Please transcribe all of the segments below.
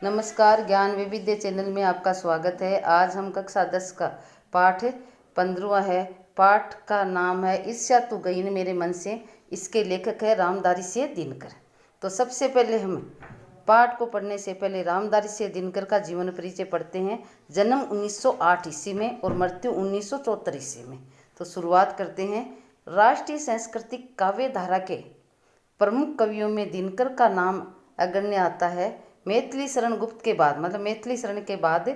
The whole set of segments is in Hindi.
नमस्कार, ज्ञान वैविध्य चैनल में आपका स्वागत है। आज हम कक्षा 10 का पाठ 15वां है। पाठ का नाम है ईर्ष्या तू गई न मेरे मन से। इसके लेखक है रामधारी सिंह दिनकर। तो सबसे पहले हम पाठ को पढ़ने से पहले रामधारी सिंह दिनकर का जीवन परिचय पढ़ते हैं। जन्म 1908 ईस्वी में और मृत्यु 1974 ईस्वी में। तो शुरुआत करते हैं। राष्ट्रीय सांस्कृतिक काव्य धारा के प्रमुख कवियों में दिनकर का नाम अग्रण्य आता है। मैथिली शरण गुप्त के बाद मैथिली शरण के बाद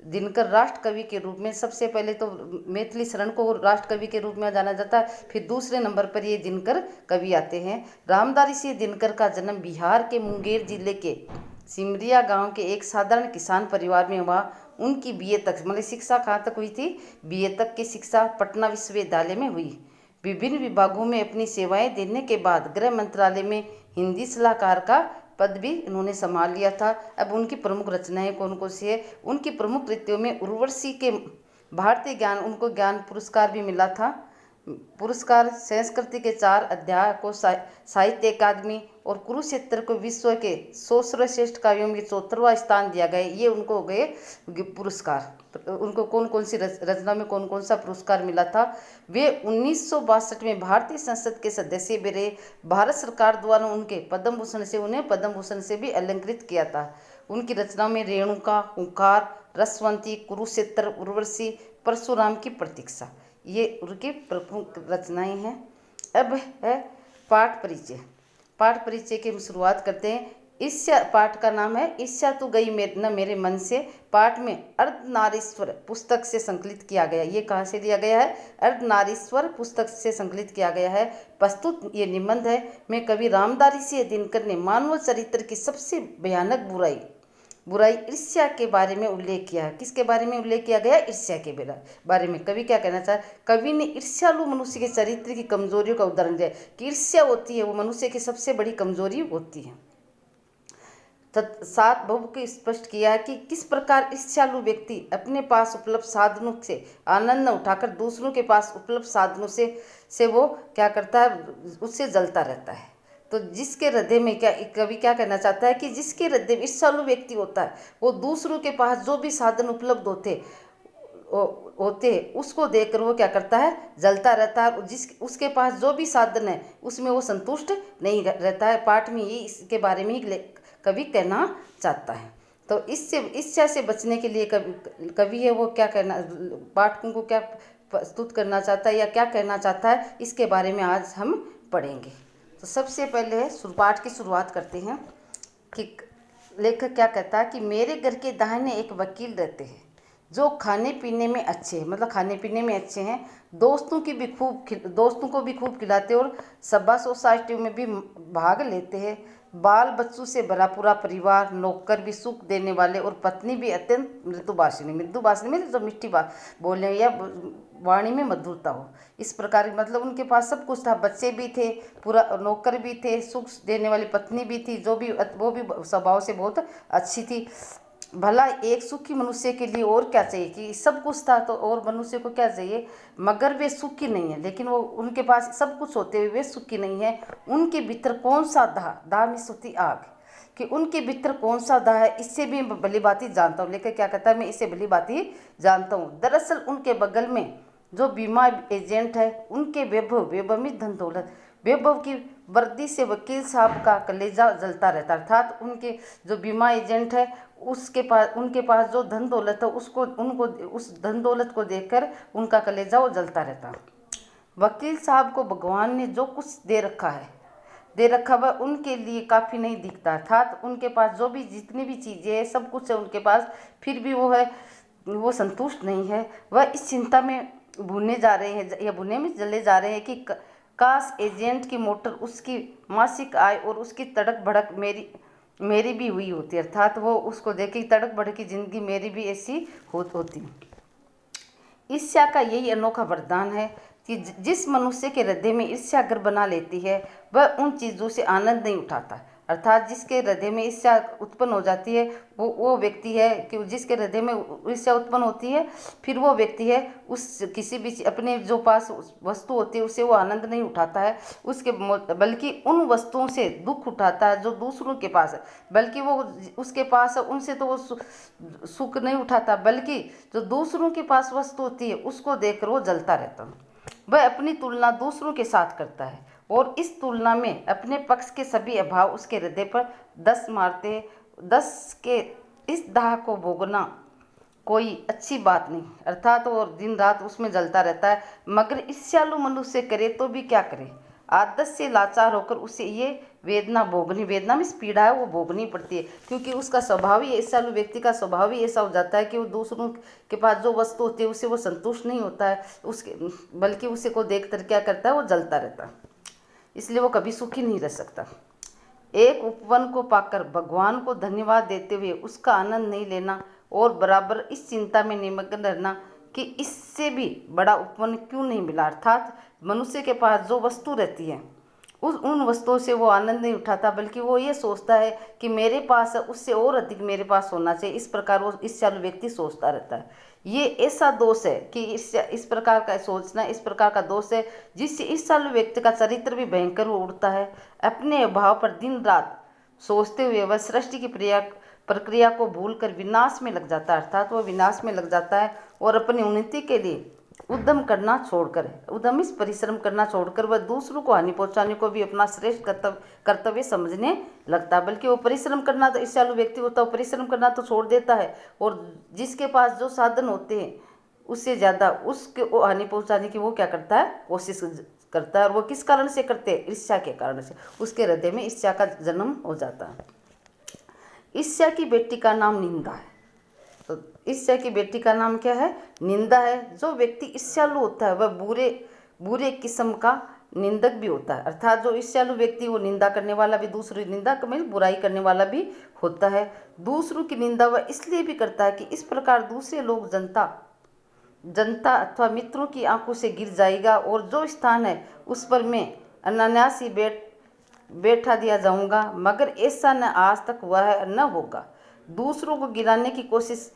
दिनकर राष्ट्र कवि के रूप में सबसे पहले तो मैथिली शरण को राष्ट्र कवि के रूप में जाना जाता है, फिर दूसरे नंबर पर ये दिनकर कवि आते हैं। रामधारी सिंह दिनकर का जन्म बिहार के मुंगेर जिले के सिमरिया गांव के एक साधारण किसान परिवार में हुआ। उनकी बीए तक शिक्षा कहाँ तक हुई थी? बीए तक की शिक्षा पटना विश्वविद्यालय में हुई। विभिन्न विभागों में अपनी सेवाएं देने के बाद गृह मंत्रालय में हिंदी सलाहकार का पद भी इन्होंने संभाल लिया था। अब उनकी प्रमुख रचनाएं कौन कौन सी है? उनकी प्रमुख कृतियों में उर्वशी के भारतीय ज्ञान उनको ज्ञान पुरस्कार भी मिला था। पुरस्कार संस्कृति के 4 अध्याय को साहित्य अकादमी और कुरुक्षेत्र को विश्व के 100 सर्वश्रेष्ठ काव्यों में 74वां स्थान दिया गया। ये उनको हो गए पुरस्कार। उनको कौन कौन सी रचना में कौन कौन सा पुरस्कार मिला था? वे 1962 में भारतीय संसद के सदस्य भी रहे। भारत सरकार द्वारा उन्हें पद्म भूषण से भी अलंकृत किया था। उनकी रचना में रेणुका, हुंकार, रसवंती, कुरुक्षेत्र, उर्वशी, परशुराम की प्रतीक्षा, ये उनकी प्रमुख रचनाएं हैं। अब है पाठ परिचय। पाठ परिचय की हम शुरुआत करते हैं। ईर्ष्या पाठ का नाम है ईर्ष्या तू गई न मेरे मन से। पाठ में अर्धनारीश्वर पुस्तक से संकलित किया गया। ये कहाँ से दिया गया है? अर्धनारीश्वर पुस्तक से संकलित किया गया है। प्रस्तुत ये निबंध है में कवि रामधारी सिंह दिनकर ने मानव चरित्र की सबसे भयानक बुराई ईर्ष्या के बारे में उल्लेख किया है। किसके बारे में उल्लेख किया गया? ईर्ष्या के बारे में। कवि क्या कहना चाहे? कवि ने ईर्ष्यालु मनुष्य के चरित्र की कमजोरियों का उदाहरण दिया कि ईर्ष्या होती है वो मनुष्य की सबसे बड़ी कमजोरी होती है। सात भव को स्पष्ट किया है कि किस प्रकार ईर्ष्यालु व्यक्ति अपने पास उपलब्ध साधनों से आनंद न उठाकर दूसरों के पास उपलब्ध साधनों से वो क्या करता है? उससे जलता रहता है। तो जिसके हृदय में कवि क्या कहना चाहता है कि जिसके हृदय में ईर्ष्यालु व्यक्ति होता है वो दूसरों के पास जो भी साधन उपलब्ध होते उसको देखकर वो क्या करता है? जलता रहता है। उसके पास जो भी साधन है उसमें वो संतुष्ट नहीं रहता है। पाठ में ये इसके बारे में ही कवि कहना चाहता है। तो ईर्ष्या से बचने के लिए कवि है वो क्या कहना, पाठकों को क्या प्रस्तुत करना चाहता है या क्या कहना चाहता है, इसके बारे में आज हम पढ़ेंगे। तो सबसे पहले पाठ की शुरुआत करते हैं कि लेखक क्या कहता है कि मेरे घर के दाहिने एक वकील रहते हैं जो खाने पीने में अच्छे हैं, दोस्तों को भी खूब खिलाते और सभा सोसाइटियों में भी भाग लेते हैं। बाल बच्चों से भरा पूरा परिवार, नौकर भी सुख देने वाले और पत्नी भी अत्यंत मृदुभाषिणी में जो मिट्टी बात बोलने या वाणी में मधुरता हो, इस प्रकार उनके पास सब कुछ था। बच्चे भी थे, पूरा नौकर भी थे, सुख देने वाली पत्नी भी थी वो भी स्वभाव से बहुत अच्छी थी। भला एक सुखी मनुष्य के लिए और क्या चाहिए? कि सब कुछ था तो और मनुष्य को क्या चाहिए? मगर वे सुखी नहीं है। लेकिन वो उनके पास सब कुछ होते हुए वे सुखी नहीं है। उनके भीतर कौन सा दाह में सुती आग, कि उनके भीतर कौन सा दाह है इससे भी भली बाती जानता हूँ। लेकिन क्या कहता है? मैं इससे भली बाती जानता हूँ। दरअसल उनके बगल में जो बीमा एजेंट है उनके वैभव में धन दौलत, वैभव की वर्दी से वकील साहब का कलेजा जलता रहता। अर्थात उनके जो बीमा एजेंट है उनके पास जो धन दौलत है उस धन दौलत को देखकर उनका कलेजा वो जलता रहता। वकील साहब को भगवान ने जो कुछ दे रखा वह उनके लिए काफ़ी नहीं दिखता। अर्थात उनके पास जो भी जितनी भी चीज़ें हैं सब कुछ है उनके पास, फिर भी वो संतुष्ट नहीं है। वह इस चिंता में भुने में जले जा रहे हैं कि काश एजेंट की मोटर उसकी मासिक आय और उसकी तड़क भड़क मेरी भी हुई होती। अर्थात वो उसको देखे तड़क भड़क की जिंदगी मेरी भी ऐसी होती। ईर्ष्या का यही अनोखा वरदान है कि जिस मनुष्य के हृदय में ईर्ष्या घर बना लेती है वह उन चीज़ों से आनंद नहीं उठाता। अर्थात जिसके हृदय में ईर्ष्या उत्पन्न हो जाती है वो व्यक्ति है कि जिसके हृदय में ईर्ष्या उत्पन्न होती है, फिर वो व्यक्ति है उस किसी भी अपने जो पास वस्तु होती है उससे वो आनंद नहीं उठाता है, उसके बल्कि उन वस्तुओं से दुख उठाता है जो दूसरों के पास है, बल्कि वो उसके पास है उनसे तो वो सुख नहीं उठाता, बल्कि जो दूसरों के पास वस्तु होती है उसको देखकर वो जलता रहता है। वह अपनी तुलना दूसरों के साथ करता है और इस तुलना में अपने पक्ष के सभी अभाव उसके हृदय पर 10 मारते हैं। 10 के इस दाह को भोगना कोई अच्छी बात नहीं, अर्थात वो दिन रात उसमें जलता रहता है। मगर ईर्ष्यालु मनुष्य करे तो भी क्या करे, आदत से लाचार होकर उसे ये वेदना में पीड़ा है वो भोगनी पड़ती है, क्योंकि उसका स्वभाव ही, ईर्ष्यालु व्यक्ति का स्वभाव ही ऐसा हो जाता है कि वो दूसरों के पास जो वस्तु होती है उससे वो संतुष्ट नहीं होता है, बल्कि उसे को देख कर क्या करता है, वो जलता रहता है, इसलिए वो कभी सुखी नहीं रह सकता। एक उपवन को पाकर भगवान को धन्यवाद देते हुए उसका आनंद नहीं लेना और बराबर इस चिंता में निमग्न रहना कि इससे भी बड़ा उपवन क्यों नहीं मिला, अर्थात मनुष्य के पास जो वस्तु रहती है उन वस्तुओं से वो आनंद नहीं उठाता, बल्कि वो ये सोचता है कि मेरे पास है उससे और अधिक मेरे पास होना चाहिए। इस प्रकार वो ईर्ष्यालु व्यक्ति सोचता रहता है। ये ऐसा दोष है कि इस प्रकार का सोचना इस प्रकार का दोष है जिससे ईर्ष्यालु व्यक्ति का चरित्र भी भयंकर हो उठता है। अपने भाव पर दिन रात सोचते हुए वह सृष्टि की प्रक्रिया को भूलकर विनाश में लग जाता है, अर्थात वो विनाश में लग जाता है और अपनी उन्नति के लिए उद्यम परिश्रम करना छोड़कर वह दूसरों को हानि पहुंचाने को भी अपना श्रेष्ठ कर्तव्य समझने लगता है। बल्कि वो परिश्रम करना, तो ईर्ष्यालु व्यक्ति होता है वो परिश्रम करना तो छोड़ देता है और जिसके पास जो साधन होते हैं उससे ज़्यादा उसके हानि पहुंचाने की वो क्या करता है, कोशिश करता है। और वो किस कारण से करते हैं, ईर्ष्या के कारण से। उसके हृदय में ईर्ष्या का जन्म हो जाता है। ईर्ष्या की बेटी का नाम निंदा है। तो ईर्ष्या की बेटी का नाम क्या है, निंदा है। जो व्यक्ति ईर्ष्यालु होता है वह बुरे किस्म का निंदक भी होता है, अर्थात जो ईर्ष्यालु व्यक्ति वो निंदा करने वाला भी, दूसरी निंदा में बुराई करने वाला भी होता है। दूसरों की निंदा वह इसलिए भी करता है कि इस प्रकार दूसरे लोग जनता अथवा मित्रों की आंखों से गिर जाएगा और जो स्थान है उस पर मैं अनायास ही बैठा दिया जाऊंगा। मगर ऐसा न आज तक हुआ है न होगा। दूसरों को गिराने की कोशिश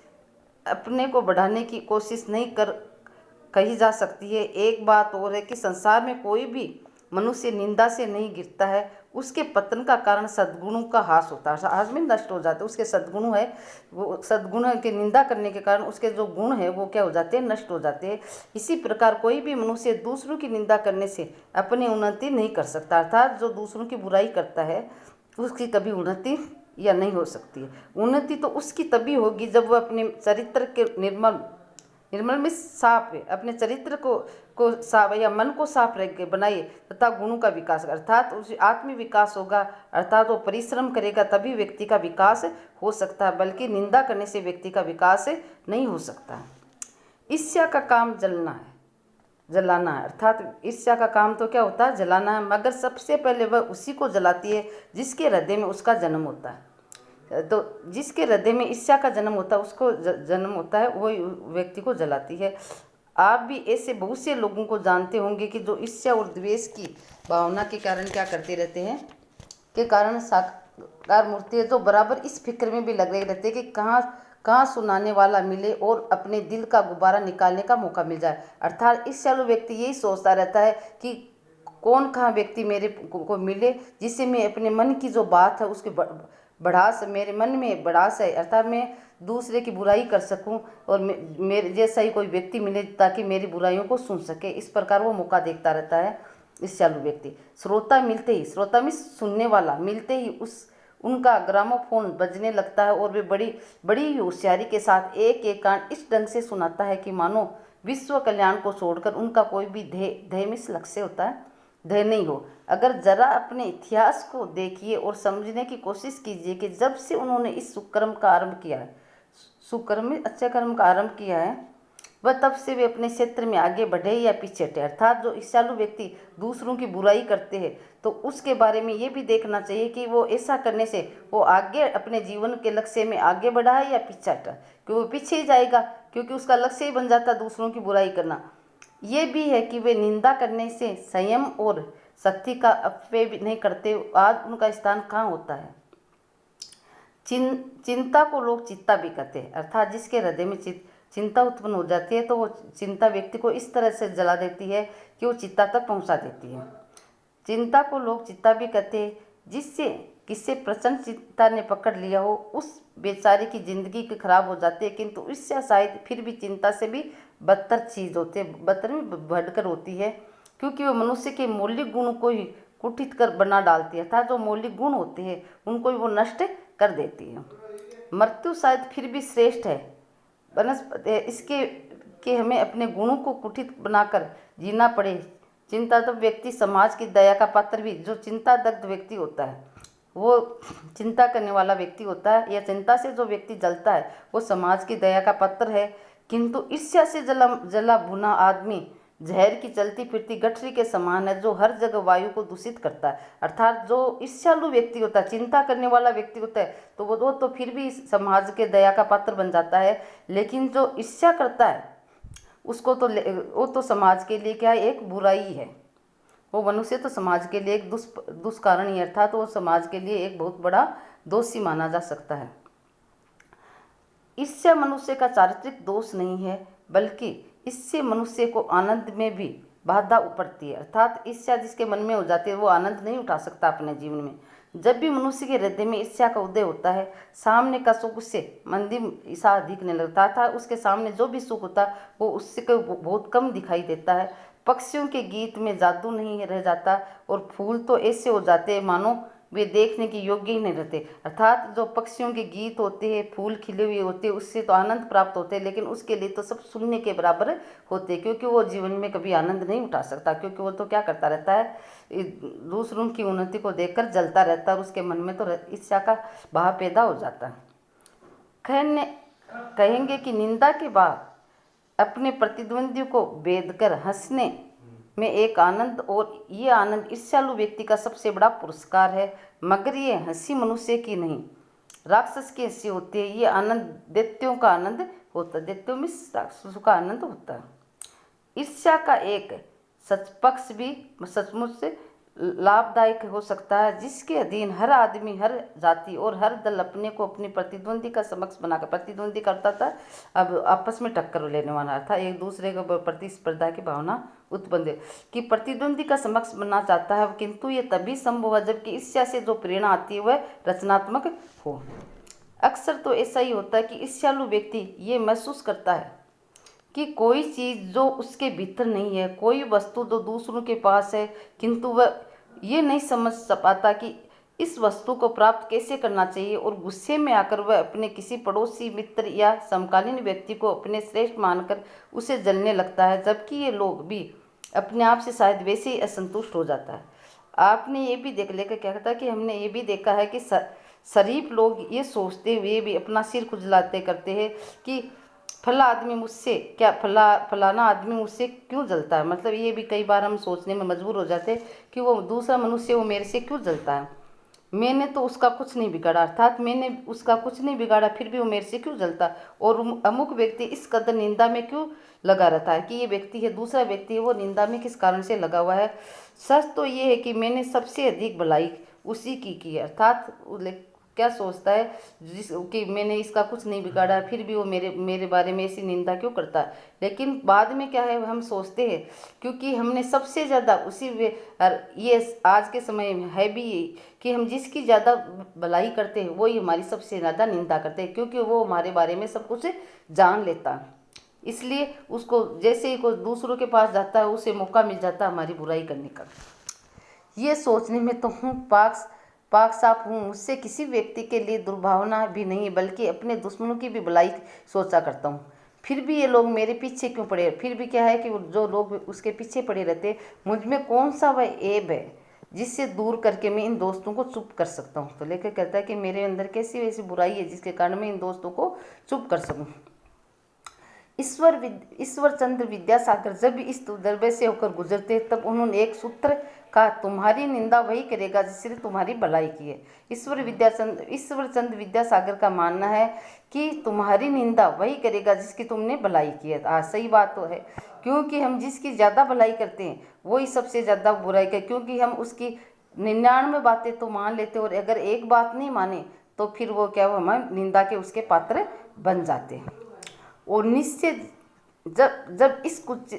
अपने को बढ़ाने की कोशिश नहीं कही जा सकती है। एक बात और है कि संसार में कोई भी मनुष्य निंदा से नहीं गिरता है, उसके पतन का कारण सद्गुणों का ह्रास होता है, आज में नष्ट हो जाते हैं। उसके सद्गुण है, वो सद्गुण के निंदा करने के कारण उसके जो गुण है वो क्या हो जाते हैं, नष्ट हो जाते हैं। इसी प्रकार कोई भी मनुष्य दूसरों की निंदा करने से अपनी उन्नति नहीं कर सकता, अर्थात जो दूसरों की बुराई करता है उसकी कभी उन्नति या नहीं हो सकती है। उन्नति तो उसकी तभी होगी जब वह अपने चरित्र के निर्मल में साफ है, अपने चरित्र को साफ या मन को साफ रख के बनाए तथा गुणों का विकास, अर्थात उसे आत्म विकास होगा, अर्थात वो परिश्रम करेगा तभी व्यक्ति का विकास हो सकता है, बल्कि निंदा करने से व्यक्ति का विकास नहीं हो सकता। ईर्ष्या का काम जलाना है, अर्थात ईर्ष्या का काम तो क्या होता है, जलाना है। मगर सबसे पहले वह उसी को जलाती है जिसके हृदय में उसका जन्म होता है। तो जिसके हृदय में ईर्ष्या का जन्म होता है उसको जन्म होता है, वो व्यक्ति को जलाती है। आप भी ऐसे बहुत से लोगों को जानते होंगे कि जो ईर्ष्या और द्वेष की भावना के कारण क्या करते रहते हैं, के कारण साकार मूर्ति है जो बराबर इस फिक्र में भी लगे रहते हैं कि कहाँ सुनाने वाला मिले और अपने दिल का गुब्बारा निकालने का मौका मिल जाए। अर्थात ईर्ष्यालु व्यक्ति यही सोचता रहता है कि कौन कहाँ व्यक्ति मेरे को मिले जिससे मैं अपने मन की जो बात है उसकी बढ़ास, मेरे मन में बढ़ास है, अर्थात मैं दूसरे की बुराई कर सकूं और मेरे जैसा ही कोई व्यक्ति मिले ताकि मेरी बुराइयों को सुन सके। इस प्रकार वो मौका देखता रहता है ईर्ष्यालु व्यक्ति। श्रोता में सुनने वाला मिलते ही उनका ग्रामोफोन बजने लगता है और वे बड़ी होशियारी के साथ एक कान इस ढंग से सुनाता है कि मानो विश्व कल्याण को छोड़कर उनका कोई भी ध्येय में लक्ष्य होता है, ध्येय नहीं हो। अगर जरा अपने इतिहास को देखिए और समझने की कोशिश कीजिए कि जब से उन्होंने इस सुकर्म का आरंभ किया है, अच्छे कर्म का आरंभ किया है, वह तब से वे अपने क्षेत्र में आगे बढ़े या पीछे हटे। अर्थात जो ईर्ष्यालु व्यक्ति दूसरों की बुराई करते हैं तो उसके बारे में ये भी देखना चाहिए कि वो ऐसा करने से वो आगे अपने जीवन के लक्ष्य में आगे बढ़ा है या पीछे हटा, क्योंकि वो पीछे ही जाएगा क्योंकि उसका लक्ष्य ही बन जाता दूसरों की बुराई करना। ये भी है कि वे निंदा करने से संयम और सत्य का अपव्यय भी नहीं करते, आज उनका स्थान कहाँ होता है। चिंता को लोग चित्ता भी कहते हैं, अर्थात जिसके हृदय में चिंता उत्पन्न हो जाती है तो वो चिंता व्यक्ति को इस तरह से जला देती है कि वो चित्ता तक पहुंचा देती है। चिंता को लोग चित्ता भी कहते हैं, जिससे किससे प्रचंड चिंता ने पकड़ लिया हो उस बेचारे की जिंदगी की खराब हो जाती है, किंतु इससे शायद फिर भी चिंता से भी बदतर चीज़ होती है, बदतर में बढ़कर होती है, क्योंकि वो मनुष्य के मौलिक गुण को ही कुटित कर बना डालती है, अर्थात जो मौलिक गुण होते हैं उनको भी वो नष्ट कर देती है। मृत्यु शायद फिर भी श्रेष्ठ है वनस्पति इसके कि हमें अपने गुणों को कुटित बनाकर जीना पड़े। चिंता तो व्यक्ति समाज की दया का पात्र भी, जो चिंता दग्ध व्यक्ति होता है वो चिंता करने वाला व्यक्ति होता है, या चिंता से जो व्यक्ति जलता है वो समाज की दया का पात्र है, किंतु ईर्ष्या से जला भुना आदमी जहर की चलती फिरती गठरी के समान है, जो हर जगह वायु को दूषित करता है। अर्थात जो ईर्ष्यालु व्यक्ति होता है, चिंता करने वाला व्यक्ति होता है, तो वो तो फिर भी समाज के दया का पात्र बन जाता है, लेकिन जो ईर्ष्या करता है उसको तो वो तो समाज के लिए क्या है, एक बुराई है। वो मनुष्य तो समाज के लिए एक दुष्कारण ही, अर्थात तो वो समाज के लिए एक बहुत बड़ा दोषी माना जा सकता है। ईर्ष्या मनुष्य का चारित्रिक दोष नहीं है, बल्कि इससे मनुष्य को आनंद में भी बाधा उपड़ती है, अर्थात ईर्ष्या जिसके मन में हो जाती है वो आनंद नहीं उठा सकता अपने जीवन में। जब भी मनुष्य के हृदय में ईर्ष्या का उदय होता है, सामने का सुख उससे मंदिर ईसा दिखने लगता था, उसके सामने जो भी सुख होता वो उससे को बहुत कम दिखाई देता है। पक्षियों के गीत में जादू नहीं रह जाता, और फूल तो ऐसे हो जाते हैं मानो वे देखने के योग्य ही नहीं रहते, अर्थात जो पक्षियों के गीत होते हैं, फूल खिले हुए होते हैं, उससे तो आनंद प्राप्त होते हैं, लेकिन उसके लिए तो सब सुनने के बराबर होते हैं, क्योंकि वो जीवन में कभी आनंद नहीं उठा सकता, क्योंकि वो तो क्या करता रहता है, दूसरों की उन्नति को देखकर जलता रहता है, और उसके मन में तो ईर्ष्या का भाव पैदा हो जाता है। कहेंगे कि निंदा के बाद अपने प्रतिद्वंदी को भेद कर हंसने में एक आनंद, और ये आनंद ईर्ष्यालु व्यक्ति का सबसे बड़ा पुरस्कार है, मगर ये हंसी मनुष्य की नहीं, राक्षस की हंसी होती है। ये आनंद दैत्यों का आनंद होता है, दैत्यों में राक्षसों का आनंद होता है। ईर्ष्या का एक सच पक्ष भी सचमुच से लाभदायक हो सकता है, जिसके अधीन हर आदमी, हर जाति और हर दल अपने को अपनी प्रतिद्वंदी का समक्ष बनाकर प्रतिद्वंदी करता था, अब आपस में टक्कर लेने वाला था, एक दूसरे को प्रतिस्पर्धा की भावना उत्पन्न कि प्रतिद्वंदी का समक्ष बनना चाहता है, किंतु ये तभी संभव है जबकि ईर्ष्या से जो प्रेरणा आती है वह रचनात्मक हो। अक्सर तो ऐसा ही होता है कि ईर्ष्यालु व्यक्ति ये महसूस करता है कि कोई चीज़ जो उसके भीतर नहीं है, कोई वस्तु जो दूसरों के पास है, किंतु वह ये नहीं समझ पाता कि इस वस्तु को प्राप्त कैसे करना चाहिए, और गुस्से में आकर वह अपने किसी पड़ोसी, मित्र या समकालीन व्यक्ति को अपने श्रेष्ठ मानकर उसे जलने लगता है, जबकि ये लोग भी अपने आप से शायद वैसे ही असंतुष्ट हो जाता है। आपने ये भी देख लेकर क्या कहता है कि हमने ये भी देखा है कि शरीफ लोग ये सोचते हुए भी अपना सिर खुजलाते करते हैं कि फला आदमी मुझसे क्या फलाना आदमी मुझसे क्यों जलता है, मतलब ये भी कई बार हम सोचने में मजबूर हो जाते हैं कि वो दूसरा मनुष्य वो मेरे से क्यों जलता है, मैंने तो उसका कुछ नहीं बिगाड़ा, अर्थात मैंने उसका कुछ नहीं बिगाड़ा फिर भी वो मेरे से क्यों जलता, और अमुक व्यक्ति इस कदर निंदा में क्यों लगा रहता है कि ये व्यक्ति है, दूसरा व्यक्ति है, वो निंदा में किस कारण से लगा हुआ है। सच तो ये है कि मैंने सबसे अधिक भलाई उसी की है, अर्थात क्या सोचता है जिस कि मैंने इसका कुछ नहीं बिगाड़ा फिर भी वो मेरे बारे में ऐसी निंदा क्यों करता है। लेकिन बाद में क्या है, हम सोचते हैं क्योंकि हमने सबसे ज़्यादा ये आज के समय में है भी कि हम जिसकी ज़्यादा भलाई करते हैं वही हमारी सबसे ज़्यादा निंदा करते हैं, क्योंकि वो हमारे बारे में सब कुछ जान लेता है, इसलिए उसको जैसे ही कोई दूसरों के पास जाता है उसे मौका मिल जाता है हमारी बुराई करने का। ये सोचने में तो हूँ पाक साफ हूँ, मुझसे किसी व्यक्ति के लिए दुर्भावना भी नहीं, बल्कि अपने दुश्मनों की भी भलाई सोचा करता हूँ। फिर भी ये लोग मेरे पीछे क्यों पड़े, फिर भी क्या है कि जो लोग उसके पीछे पड़े रहते, मुझ में कौन सा वह ऐब है जिससे दूर करके मैं इन दोस्तों को चुप कर सकता हूँ। तो लेकर कहता है कि मेरे अंदर कैसी वैसी बुराई है जिसके कारण मैं इन दोस्तों को चुप कर सकूँ। ईश्वर चंद्र विद्यासागर जब इस दरबे से होकर गुजरते तब उन्होंने एक सूत्र कहा, तुम्हारी निंदा वही करेगा जिसने तुम्हारी भलाई की है। ईश्वर चंद्र विद्यासागर का मानना है कि तुम्हारी निंदा वही करेगा जिसकी तुमने भलाई की है। सही बात तो है क्योंकि हम जिसकी ज़्यादा भलाई करते हैं वही सबसे ज़्यादा बुराई करते, क्योंकि हम उसकी 99 बातें तो मान लेते और अगर एक बात नहीं माने तो फिर वो क्या, वो हम निंदा के उसके पात्र बन जाते हैं। और निश्चय जब इस कुछ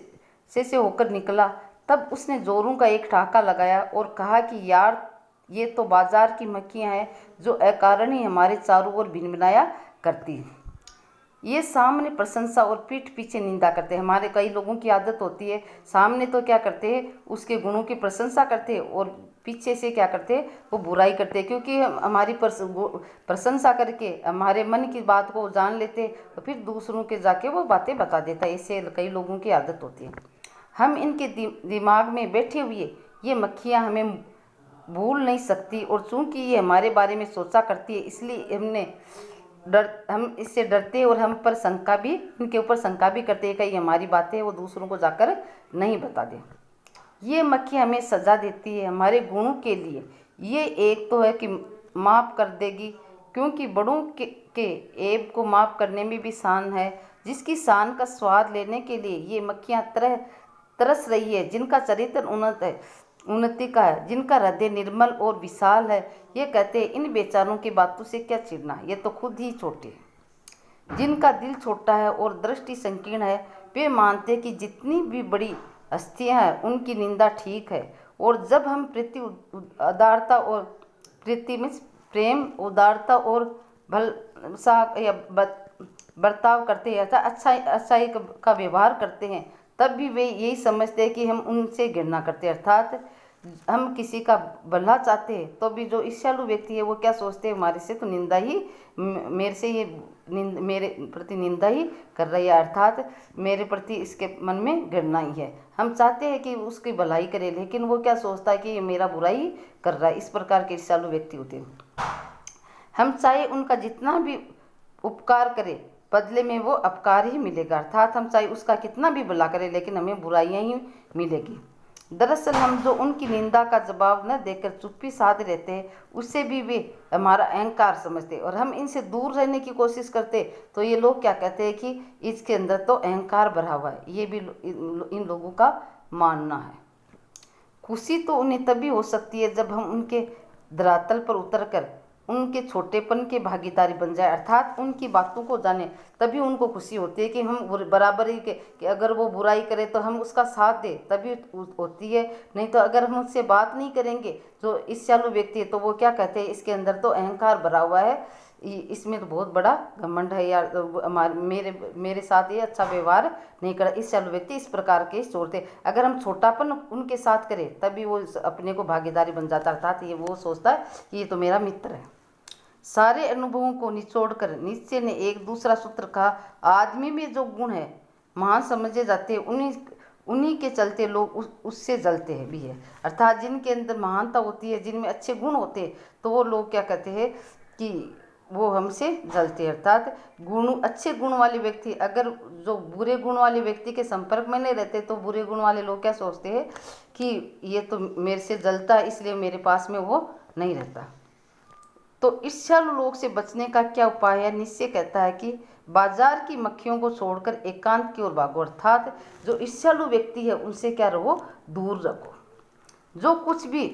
से होकर निकला तब उसने जोरों का एक ठहाका लगाया और कहा कि यार, ये तो बाजार की मक्खियाँ हैं जो अकारण ही हमारे चारों ओर भिनभिनाया करती हैं। ये सामने प्रशंसा और पीठ पीछे निंदा करते हैं। हमारे कई लोगों की आदत होती है, सामने तो क्या करते हैं, उसके गुणों की प्रशंसा करते हैं और पीछे से क्या करते हैं, वो बुराई करते हैं। क्योंकि हम हमारी प्रशंसा करके हमारे मन की बात को जान लेते हैं तो फिर दूसरों के जाके वो बातें बता देता है। इससे कई लोगों की आदत होती है। हम इनके दिमाग में बैठे हुए ये मक्खियाँ हमें भूल नहीं सकती और चूंकि ये हमारे बारे में सोचा करती है इसलिए हम इससे डरते हैं और हम पर शंका भी, इनके ऊपर शंका भी करते हैं कहीं हमारी बातें वो दूसरों को जाकर नहीं बता दें। ये मक्खी हमें सजा देती है हमारे गुणों के लिए। ये एक तो है कि माफ़ कर देगी, क्योंकि बड़ों के ऐब को माफ़ करने में भी शान है। जिसकी शान का स्वाद लेने के लिए ये मक्खियाँ तरस रही है, जिनका चरित्र उन्नति का है, जिनका हृदय निर्मल और विशाल है। ये कहते हैं इन बेचारों की बातों से क्या चिढ़ना, ये तो खुद ही छोटे हैं। जिनका दिल छोटा है और दृष्टि संकीर्ण है, वे मानते हैं कि जितनी भी बड़ी हस्तियाँ हैं उनकी निंदा ठीक है। और जब हम उदारता और प्रेम, उदारता और बर्ताव करते हैं, अच्छाई का व्यवहार करते हैं, तब भी वे यही समझते हैं कि हम उनसे घृणा करते हैं, अर्थात हम किसी का भला चाहते हैं। तो भी जो ईर्ष्यालु व्यक्ति है वो क्या सोचते हैं, हमारे से तो निंदा ही, मेरे प्रति निंदा ही कर रही है, अर्थात मेरे प्रति इसके मन में घृणा ही है। हम चाहते हैं कि उसकी भलाई करे, लेकिन वो क्या सोचता है कि ये मेरा बुराई कर रहा है। इस प्रकार के ईर्ष्यालु व्यक्ति होते हैं। हम चाहे उनका जितना भी उपकार करें, बदले में वो अपकार ही मिलेगा, अर्थात हम चाहे उसका कितना भी भला करें लेकिन हमें बुराइयां ही मिलेगी। दरअसल हम जो उनकी निंदा का जवाब न देकर चुप्पी साध रहते हैं, उससे भी वे हमारा अहंकार समझते हैं और हम इनसे दूर रहने की कोशिश करते तो ये लोग क्या कहते हैं कि इसके अंदर तो अहंकार भरा हुआ है। ये भी इन लोगों का मानना है। खुशी तो उन्हें तभी हो सकती है जब हम उनके धरातल पर उतरकर उनके छोटेपन के भागीदारी बन जाए, अर्थात उनकी बातों को जाने। तभी उनको खुशी होती है कि हम बराबरी के, कि अगर वो बुराई करे तो हम उसका साथ दें, तभी होती है। नहीं तो अगर हम उससे बात नहीं करेंगे, जो ईर्ष्यालु व्यक्ति है, तो वो क्या कहते हैं, इसके अंदर तो अहंकार भरा हुआ है, इसमें तो बहुत बड़ा घमंड है यार, मेरे साथ ये अच्छा व्यवहार नहीं कर। ईर्ष्यालु व्यक्ति इस प्रकार के सोचते। अगर हम छोटापन उनके साथ करें तभी वो अपने को भागीदारी बन जाता, अर्थात ये वो सोचता है कि ये तो मेरा मित्र है। सारे अनुभवों को निचोड़कर निश्चय ने एक दूसरा सूत्र कहा, आदमी में जो गुण है महान समझे जाते हैं, उन्हीं के चलते लोग उससे जलते हैं भी है, अर्थात जिनके अंदर महानता होती है, जिनमें अच्छे गुण होते हैं, तो वो लोग क्या कहते हैं कि वो हमसे जलते हैं। अर्थात अच्छे गुण वाले व्यक्ति अगर जो बुरे गुण वाले व्यक्ति के संपर्क में नहीं रहते, तो बुरे गुण वाले लोग क्या सोचते हैं कि ये तो मेरे से जलता है, इसलिए मेरे पास में वो नहीं रहता। तो ईर्ष्यालु लोग से बचने का क्या उपाय है? निश्चय कहता है कि बाजार की मक्खियों को छोड़कर एकांत की ओर भागो, अर्थात जो ईर्ष्यालु व्यक्ति है उनसे क्या रहो, दूर रखो। जो कुछ भी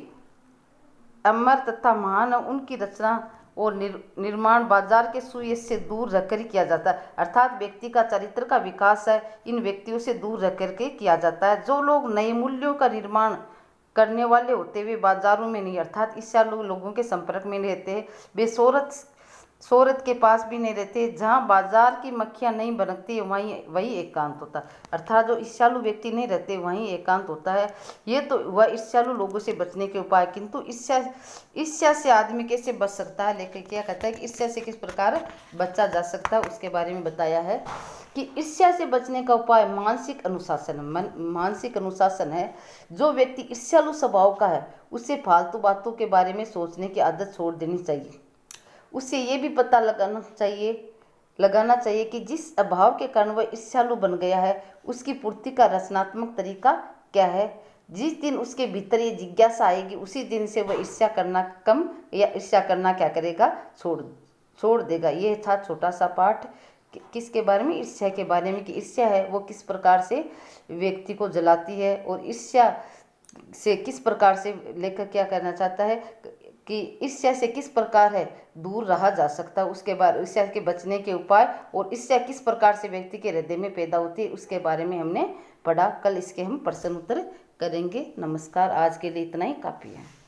अमर तथा महान है उनकी रचना और निर्माण बाजार के सुयश से दूर रहकर ही किया जाता है, अर्थात व्यक्ति का चरित्र का विकास है इन व्यक्तियों से दूर रह करके किया जाता है। जो लोग नए मूल्यों का निर्माण करने वाले होते हुए बाजारों में नहीं, अर्थात ईर्ष्यालु लोगों के संपर्क में नहीं रहते, वे शोहरत के पास भी नहीं रहते। जहाँ बाजार की मक्खियाँ नहीं बनती वहीं एकांत होता है, अर्थात जो ईर्ष्यालु व्यक्ति नहीं रहते वहीं एकांत होता है। ये तो हुआ ईर्ष्यालु लोगों से बचने के उपाय। किंतु ईर्ष्या से आदमी कैसे बच सकता है, लेकिन क्या कहता है कि ईर्ष्या से किस प्रकार बचा जा सकता है, उसके बारे में बताया है कि ईर्ष्या से बचने का उपाय मानसिक अनुशासन है। जो व्यक्ति ईर्ष्यालु स्वभाव का है उसे फालतू बातों के बारे में सोचने की आदत छोड़ देनी चाहिए। उसे ये भी पता लगाना चाहिए कि जिस अभाव के कारण वह ईर्ष्यालु बन गया है उसकी पूर्ति का रचनात्मक तरीका क्या है। जिस दिन उसके भीतर ये जिज्ञासा आएगी उसी दिन से वह ईर्ष्या करना कम या ईर्ष्या करना क्या करेगा, छोड़ देगा। ये था छोटा सा पाठ किसके बारे में, ईर्ष्या के बारे में, कि ईर्ष्या है वो किस प्रकार से व्यक्ति को जलाती है, और ईर्ष्या से किस प्रकार से लेखक क्या करना चाहता है कि ईर्ष्या से किस प्रकार है दूर रहा जा सकता है, उसके बाद ईर्ष्या के बचने के उपाय, और ईर्ष्या किस प्रकार से व्यक्ति के हृदय में पैदा होती है, उसके बारे में हमने पढ़ा। कल इसके हम प्रश्न उत्तर करेंगे। नमस्कार, आज के लिए इतना ही काफ़ी है।